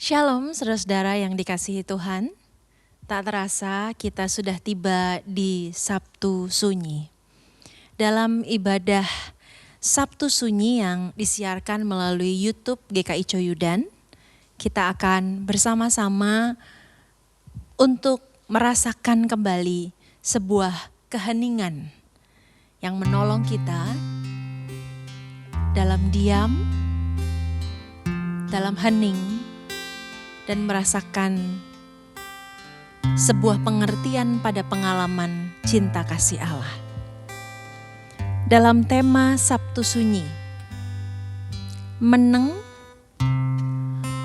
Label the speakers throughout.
Speaker 1: Shalom saudara-saudara yang dikasihi Tuhan. Tak terasa kita sudah tiba di Sabtu Sunyi. Dalam ibadah Sabtu Sunyi yang disiarkan melalui YouTube GKI Coyudan, kita akan bersama-sama untuk merasakan kembali sebuah keheningan yang menolong kita dalam diam, dalam hening, dan merasakan sebuah pengertian pada pengalaman cinta kasih Allah. Dalam tema Sabtu Sunyi, meneng,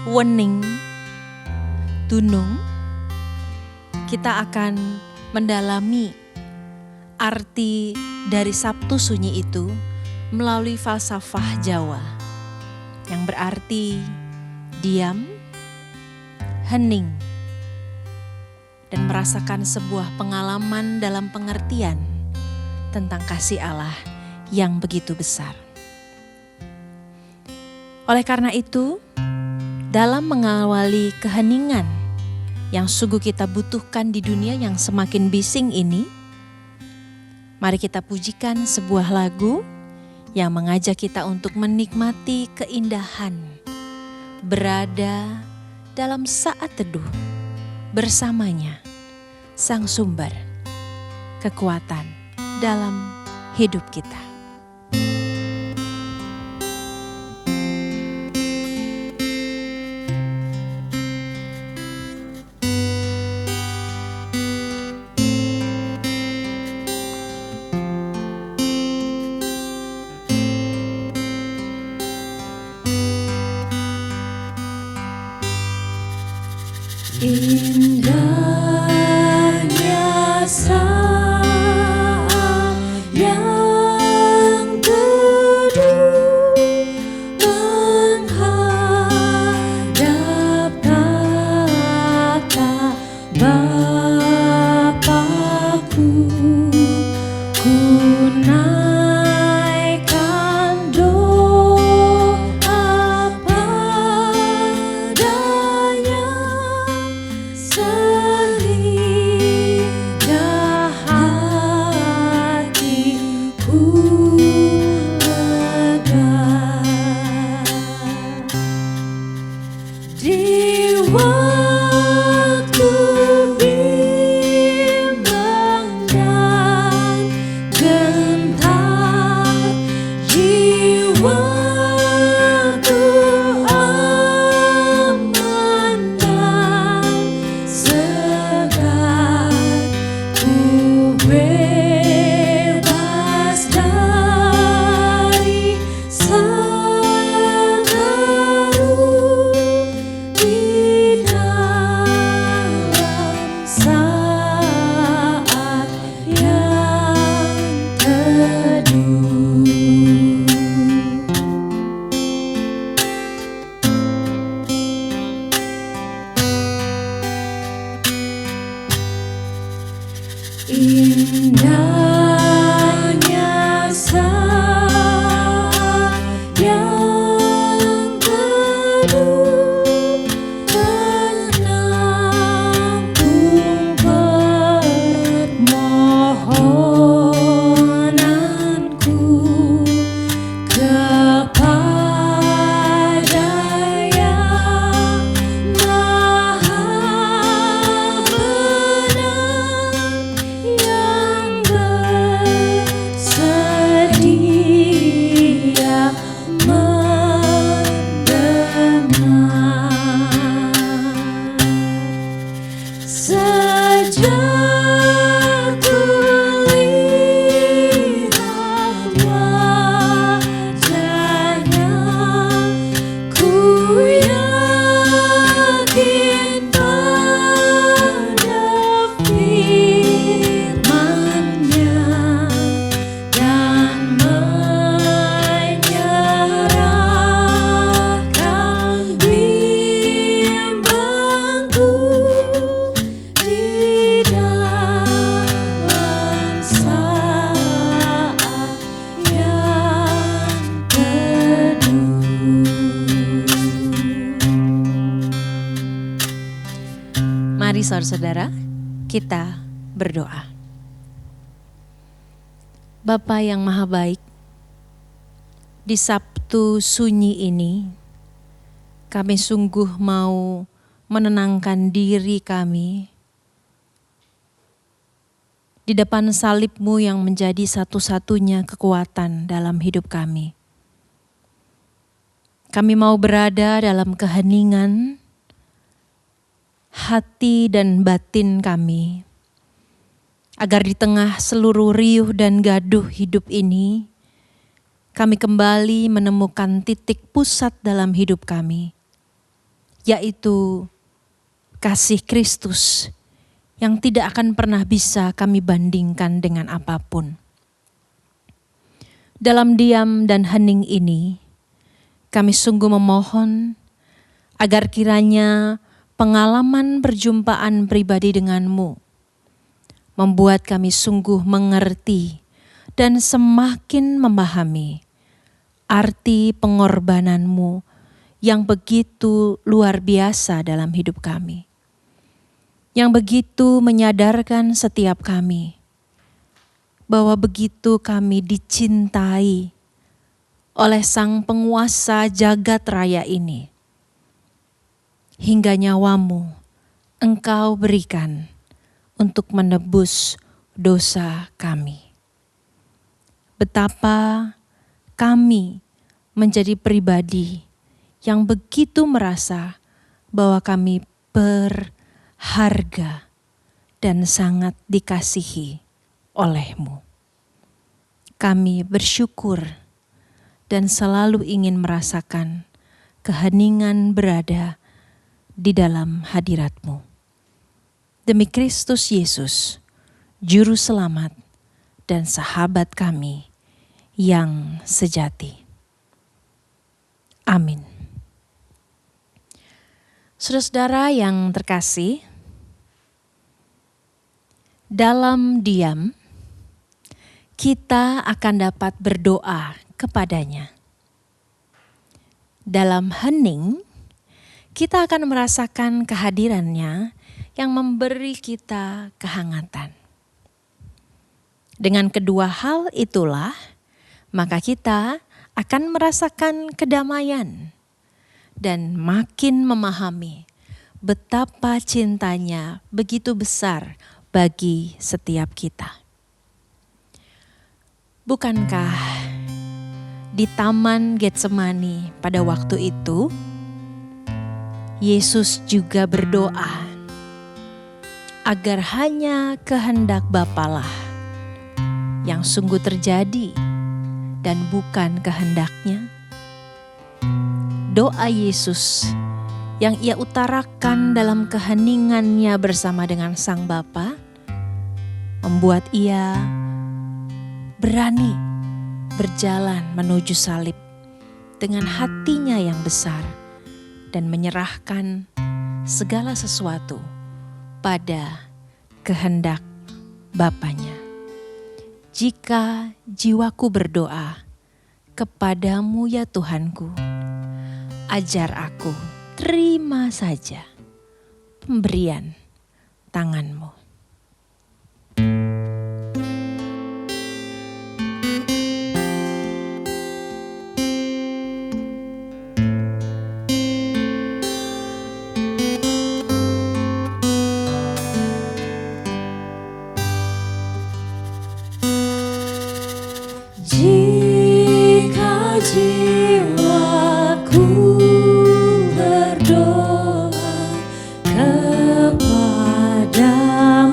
Speaker 1: wening, dunung, kita akan mendalami arti dari Sabtu Sunyi itu melalui falsafah Jawa yang berarti diam, hening, dan merasakan sebuah pengalaman dalam pengertian tentang kasih Allah yang begitu besar. Oleh karena itu, dalam mengawali keheningan yang sungguh kita butuhkan di dunia yang semakin bising ini, mari kita pujikan sebuah lagu yang mengajak kita untuk menikmati keindahan berada dalam saat teduh bersamanya, Sang Sumber kekuatan dalam hidup kita.
Speaker 2: Indahnya saat yang teduh menghadap tata Bapa-Ku, ku naikkan doa padanya sehingga hatiku lega. Di waktu bimbang dan gentar, jiwaku aman dan segar, ku bebas dari seteru di dalam saat yang teduh. Indahnya saat yang teduh menampung permohonanku kepada Yang Maha Benar, yang
Speaker 1: Mari saudara-saudara, kita berdoa. Bapa yang Maha Baik, di Sabtu sunyi ini, kami sungguh mau menenangkan diri kami di depan salib-Mu yang menjadi satu-satunya kekuatan dalam hidup kami. Kami mau berada dalam keheningan hati dan batin kami, agar di tengah seluruh riuh dan gaduh hidup ini, kami kembali menemukan titik pusat dalam hidup kami, yaitu kasih Kristus yang tidak akan pernah bisa kami bandingkan dengan apapun. Dalam diam dan hening ini, kami sungguh memohon agar kiranya pengalaman perjumpaan pribadi denganmu membuat kami sungguh mengerti dan semakin memahami arti pengorbananmu yang begitu luar biasa dalam hidup kami, yang begitu menyadarkan setiap kami bahwa begitu kami dicintai oleh Sang Penguasa jagat raya ini, hingga nyawamu Engkau berikan untuk menebus dosa kami. Betapa kami menjadi pribadi yang begitu merasa bahwa kami berharga dan sangat dikasihi oleh-Mu. Kami bersyukur dan selalu ingin merasakan keheningan berada di dalam hadirat-Mu. Demi Kristus Yesus, Juru Selamat dan sahabat kami yang sejati. Amin. Saudara-saudara yang terkasih, dalam diam kita akan dapat berdoa kepadanya. Dalam hening kita akan merasakan kehadirannya yang memberi kita kehangatan. Dengan kedua hal itulah, maka kita akan merasakan kedamaian dan makin memahami betapa cintanya begitu besar bagi setiap kita. Bukankah di Taman Getsemani pada waktu itu, Yesus juga berdoa agar hanya kehendak Bapalah yang sungguh terjadi dan bukan kehendaknya. Doa Yesus yang ia utarakan dalam keheningannya bersama dengan Sang Bapa membuat ia berani berjalan menuju salib dengan hatinya yang besar dan menyerahkan segala sesuatu pada kehendak Bapanya. Jika jiwaku berdoa, kepadamu ya Tuhanku, ajar aku terima saja pemberian tangan-Mu.
Speaker 2: Jika jiwaku berdoa kepadamu,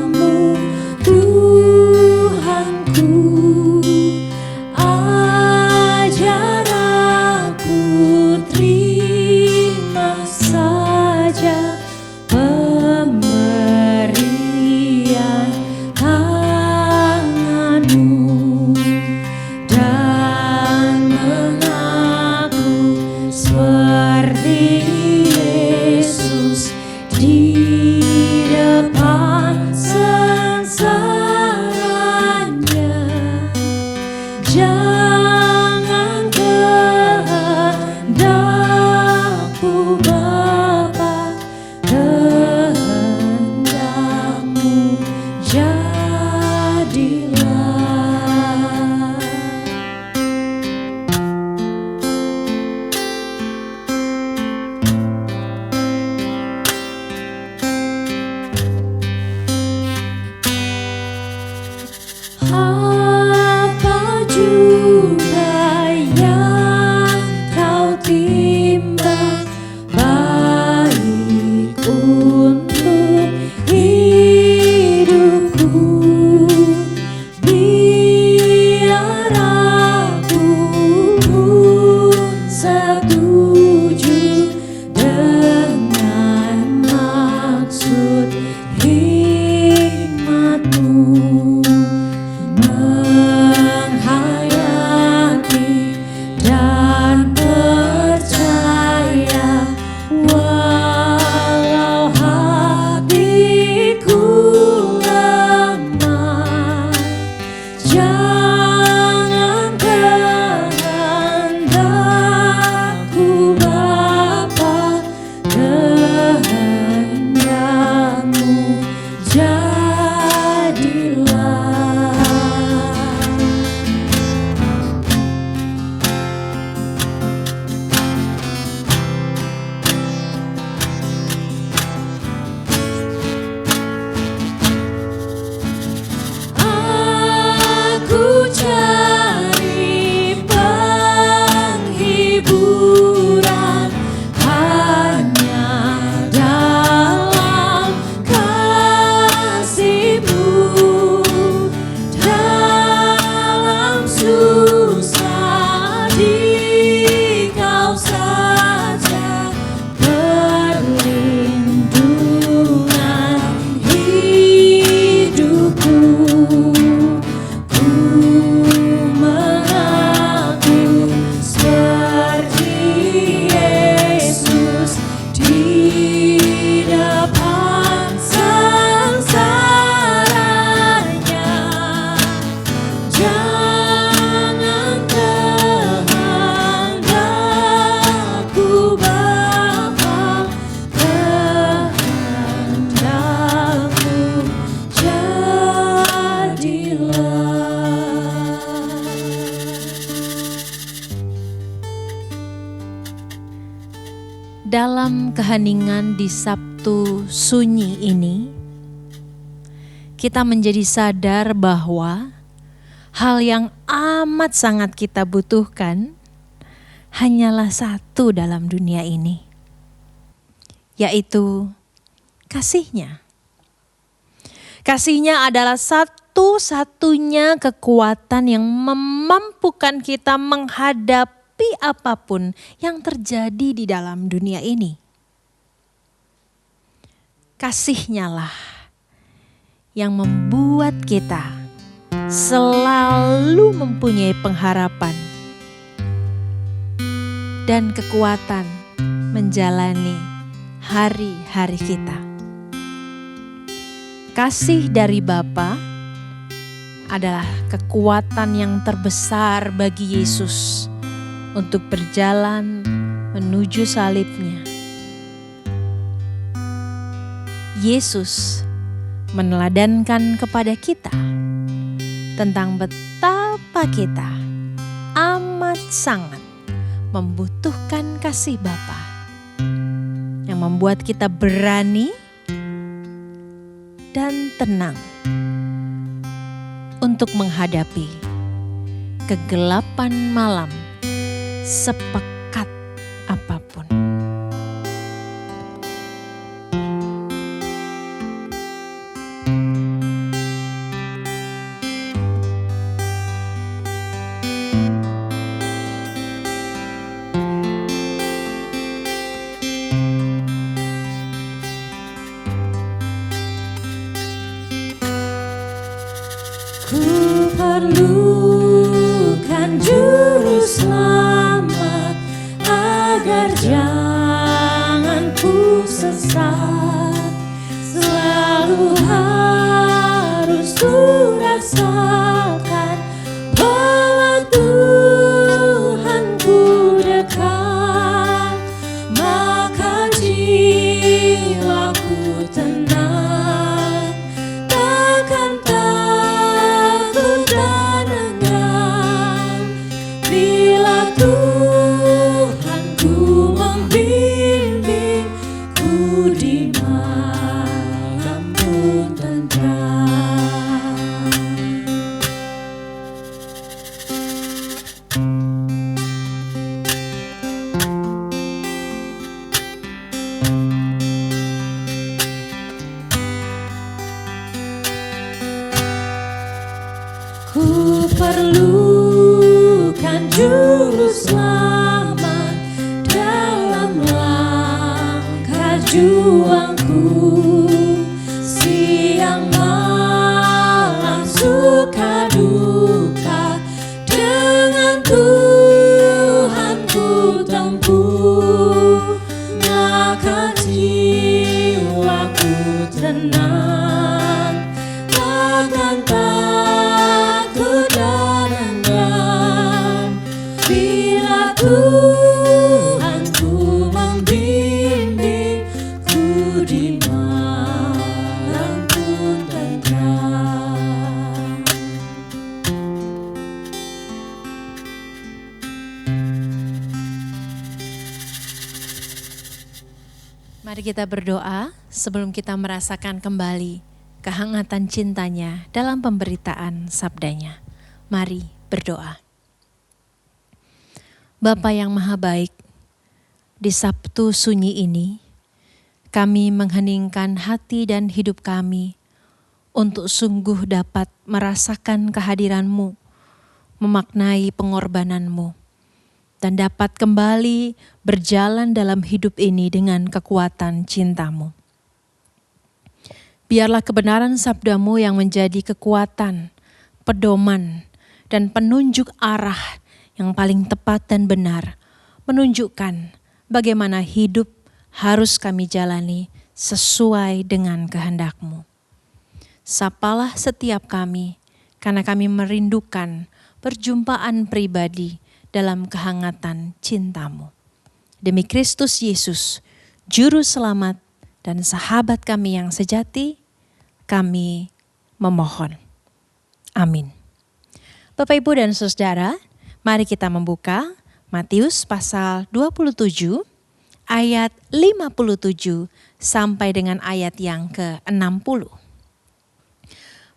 Speaker 1: keheningan di Sabtu sunyi ini, kita menjadi sadar bahwa hal yang amat sangat kita butuhkan hanyalah satu dalam dunia ini, yaitu kasih-Nya. Kasih-Nya adalah satu-satunya kekuatan yang memampukan kita menghadapi apapun yang terjadi di dalam dunia ini. Kasih-Nya lah yang membuat kita selalu mempunyai pengharapan dan kekuatan menjalani hari-hari kita. Kasih dari Bapa adalah kekuatan yang terbesar bagi Yesus untuk berjalan menuju salib-Nya. Yesus meneladankan kepada kita tentang betapa kita amat sangat membutuhkan kasih Bapa yang membuat kita berani dan tenang untuk menghadapi kegelapan malam sepekat apapun.
Speaker 2: Ku perlukan juru selamat agar jangan ku sesat. Selalu harus ku rasakan bahwa Tuhanku dekat, maka jiwaku tenang, takkan takut dan enggan bila Tuhanku membimbingku di malam pun tenteram. Ku perlukan juru selamat dalam langkah juangku, siang malam suka duka dengan Tuhanku tempuh, maka jiwaku tenang, takkan takut dan enggan bila Tuhanku membimbingku di malam pun tenteram.
Speaker 1: Mari kita berdoa sebelum kita merasakan kembali kehangatan cintanya dalam pemberitaan sabdanya. Mari berdoa. Bapa yang Maha Baik, di Sabtu sunyi ini, kami mengheningkan hati dan hidup kami untuk sungguh dapat merasakan kehadiran-Mu, memaknai pengorbanan-Mu, dan dapat kembali berjalan dalam hidup ini dengan kekuatan cinta-Mu. Biarlah kebenaran sabda-Mu yang menjadi kekuatan, pedoman, dan penunjuk arah yang paling tepat dan benar, menunjukkan bagaimana hidup harus kami jalani sesuai dengan kehendak-Mu. Sapalah setiap kami, karena kami merindukan perjumpaan pribadi dalam kehangatan cinta-Mu. Demi Kristus Yesus, Juru Selamat dan sahabat kami yang sejati, kami memohon. Amin. Bapak, Ibu, dan Saudara, mari kita membuka Matius pasal 27 ayat 57 sampai dengan ayat yang ke-60.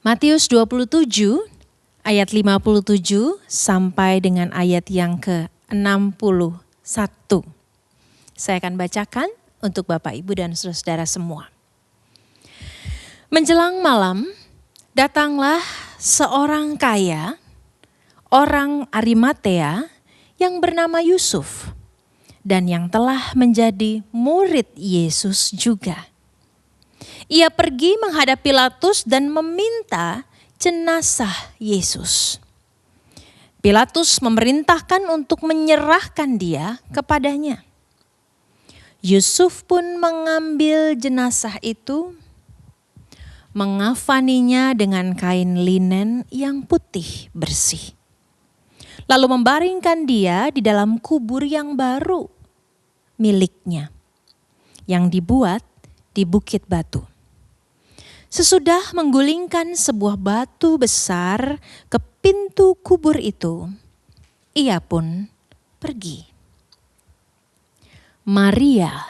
Speaker 1: Matius 27 ayat 57 sampai dengan ayat yang ke-61. Saya akan bacakan untuk Bapak, Ibu, dan saudara semua. Menjelang malam, datanglah seorang kaya, orang Arimatea yang bernama Yusuf, dan yang telah menjadi murid Yesus juga. Ia pergi menghadap Pilatus dan meminta jenazah Yesus. Pilatus memerintahkan untuk menyerahkan dia kepadanya. Yusuf pun mengambil jenazah itu, mengafaninya dengan kain linen yang putih bersih. Lalu membaringkan dia di dalam kubur yang baru miliknya, yang dibuat di Bukit Batu. Sesudah menggulingkan sebuah batu besar ke pintu kubur itu, ia pun pergi. Maria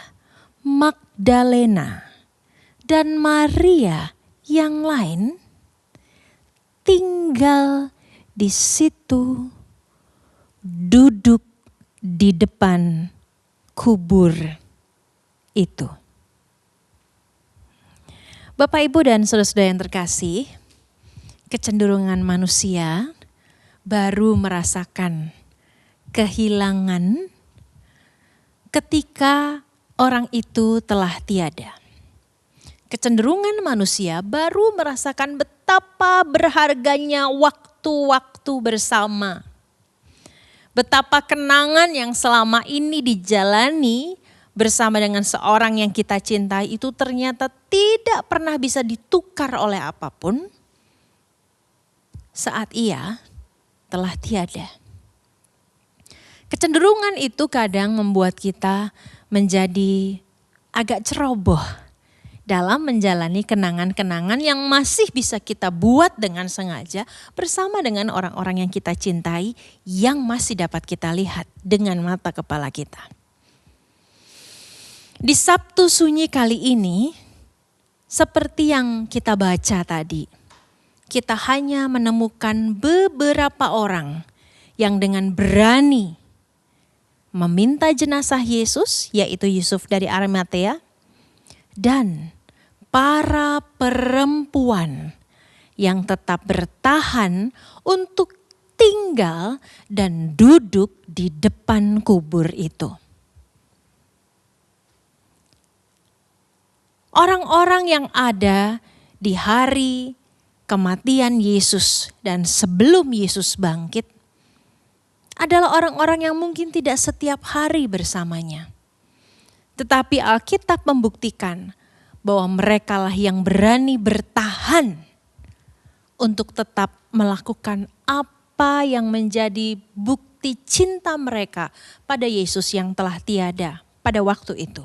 Speaker 1: Magdalena dan Maria yang lain tinggal di situ, duduk di depan kubur itu. Bapak, Ibu, dan saudara-saudara yang terkasih, kecenderungan manusia baru merasakan kehilangan ketika orang itu telah tiada. Kecenderungan manusia baru merasakan betapa berharganya waktu-waktu bersama. Betapa kenangan yang selama ini dijalani bersama dengan seorang yang kita cintai itu ternyata tidak pernah bisa ditukar oleh apapun saat ia telah tiada. Kecenderungan itu kadang membuat kita menjadi agak ceroboh dalam menjalani kenangan-kenangan yang masih bisa kita buat dengan sengaja bersama dengan orang-orang yang kita cintai yang masih dapat kita lihat dengan mata kepala kita. Di Sabtu Sunyi kali ini, seperti yang kita baca tadi, kita hanya menemukan beberapa orang yang dengan berani meminta jenazah Yesus, yaitu Yusuf dari Arimatea, dan para perempuan yang tetap bertahan untuk tinggal dan duduk di depan kubur itu. Orang-orang yang ada di hari kematian Yesus dan sebelum Yesus bangkit adalah orang-orang yang mungkin tidak setiap hari bersamanya. Tetapi Alkitab membuktikan bahwa merekalah yang berani bertahan untuk tetap melakukan apa yang menjadi bukti cinta mereka pada Yesus yang telah tiada pada waktu itu.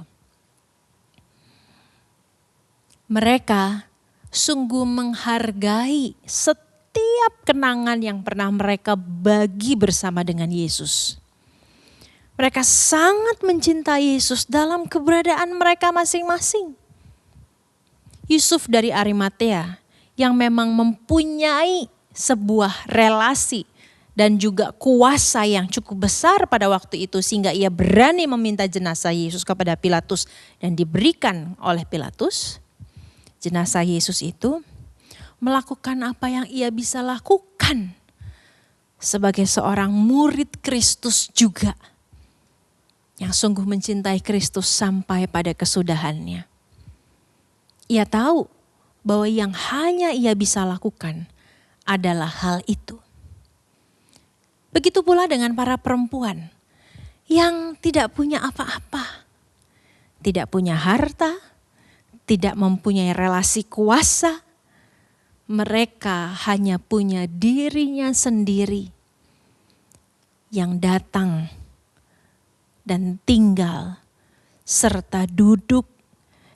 Speaker 1: Mereka sungguh menghargai setiap kenangan yang pernah mereka bagi bersama dengan Yesus. Mereka sangat mencintai Yesus dalam keberadaan mereka masing-masing. Yusuf dari Arimatea yang memang mempunyai sebuah relasi dan juga kuasa yang cukup besar pada waktu itu sehingga ia berani meminta jenazah Yesus kepada Pilatus dan diberikan oleh Pilatus. Jenazah Yesus itu melakukan apa yang ia bisa lakukan sebagai seorang murid Kristus juga yang sungguh mencintai Kristus sampai pada kesudahannya. Ia tahu bahwa yang hanya ia bisa lakukan adalah hal itu. Begitu pula dengan para perempuan yang tidak punya apa-apa, tidak punya harta, tidak mempunyai relasi kuasa, mereka hanya punya dirinya sendiri yang datang dan tinggal serta duduk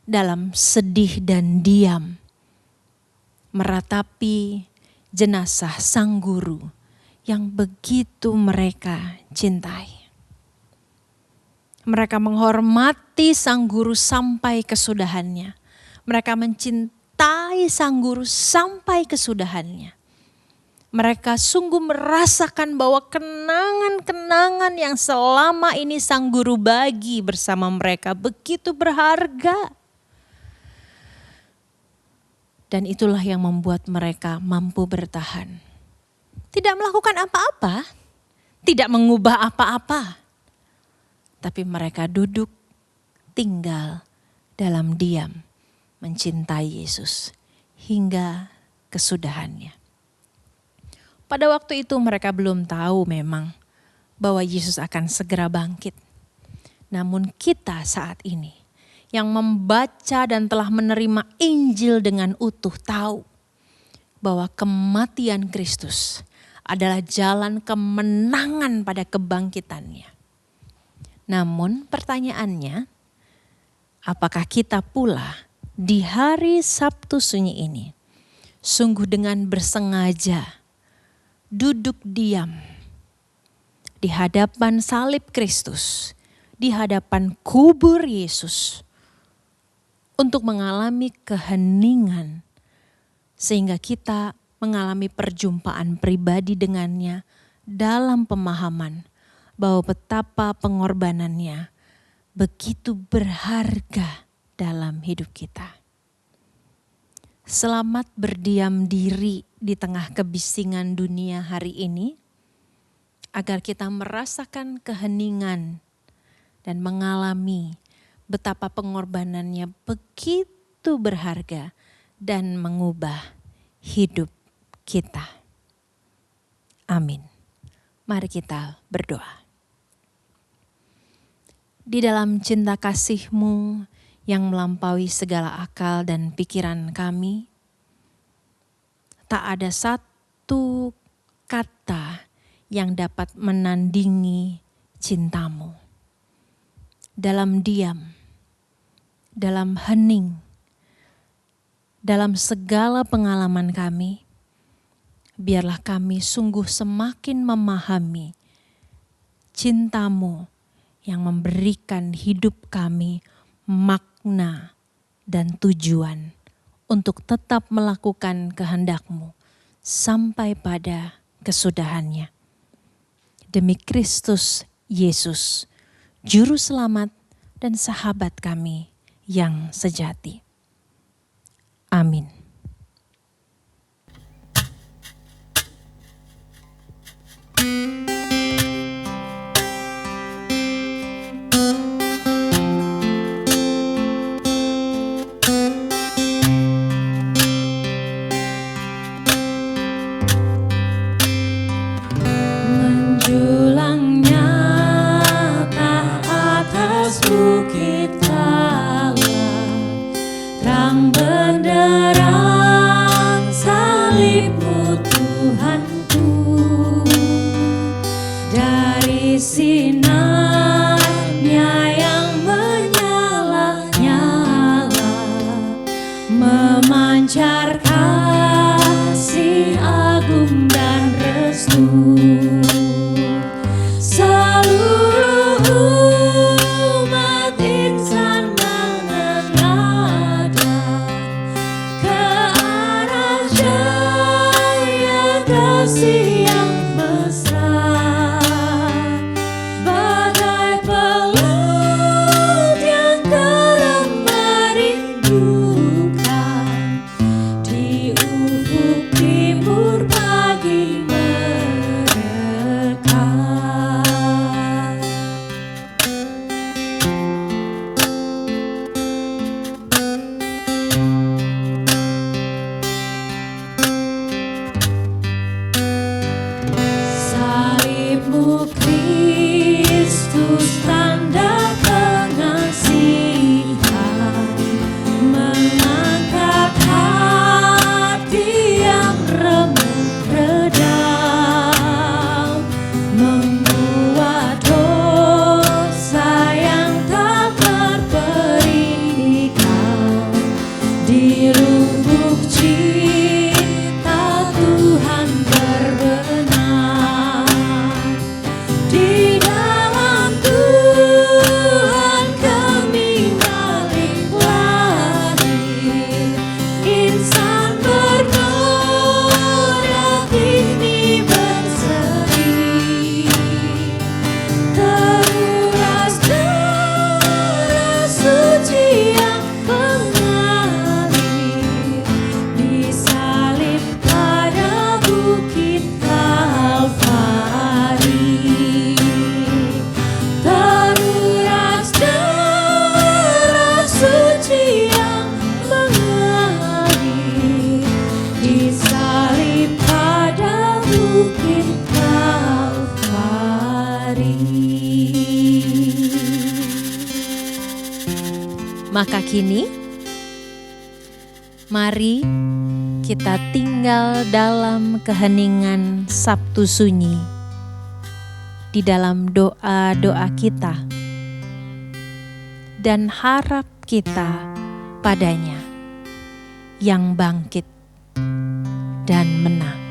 Speaker 1: dalam sedih dan diam meratapi jenazah sang guru yang begitu mereka cintai. Mereka menghormati sang guru sampai kesudahannya. Mereka mencintai sang guru sampai kesudahannya. Mereka sungguh merasakan bahwa kenangan-kenangan yang selama ini sang guru bagi bersama mereka begitu berharga. Dan itulah yang membuat mereka mampu bertahan. Tidak melakukan apa-apa, tidak mengubah apa-apa. Tapi mereka duduk, tinggal dalam diam, mencintai Yesus hingga kesudahannya. Pada waktu itu mereka belum tahu memang bahwa Yesus akan segera bangkit. Namun kita saat ini yang membaca dan telah menerima Injil dengan utuh tahu bahwa kematian Kristus adalah jalan kemenangan pada kebangkitannya. Namun pertanyaannya, apakah kita pula di hari Sabtu Sunyi ini sungguh dengan bersengaja duduk diam di hadapan salib Kristus, di hadapan kubur Yesus untuk mengalami keheningan sehingga kita mengalami perjumpaan pribadi dengannya dalam pemahaman bahwa betapa pengorbanannya begitu berharga dalam hidup kita. Selamat berdiam diri di tengah kebisingan dunia hari ini, agar kita merasakan keheningan dan mengalami betapa pengorbanannya begitu berharga dan mengubah hidup kita. Amin. Mari kita berdoa. Di dalam cinta kasih-Mu yang melampaui segala akal dan pikiran kami, tak ada satu kata yang dapat menandingi cinta-Mu. Dalam diam, dalam hening, dalam segala pengalaman kami, biarlah kami sungguh semakin memahami cinta-Mu yang memberikan hidup kami makna dan tujuan untuk tetap melakukan kehendak-Mu sampai pada kesudahannya. Demi Kristus Yesus, Juru Selamat dan sahabat kami yang sejati. Amin.
Speaker 2: Menjulang nyata atas bukit Allah, terang benderang salib-Mu Tuhanku. Dari sinarnya yang menyala-nyala, memancar kasih agung dan restu. Seluruh umat insan menengadah ke arah jaya kasih yang mesra, bagai pelut yang kerap merindukan di ufuk timur pagi merekah.
Speaker 1: Maka kini, mari kita tinggal dalam keheningan Sabtu Sunyi, di dalam doa-doa kita, dan harap kita padanya yang bangkit dan menang.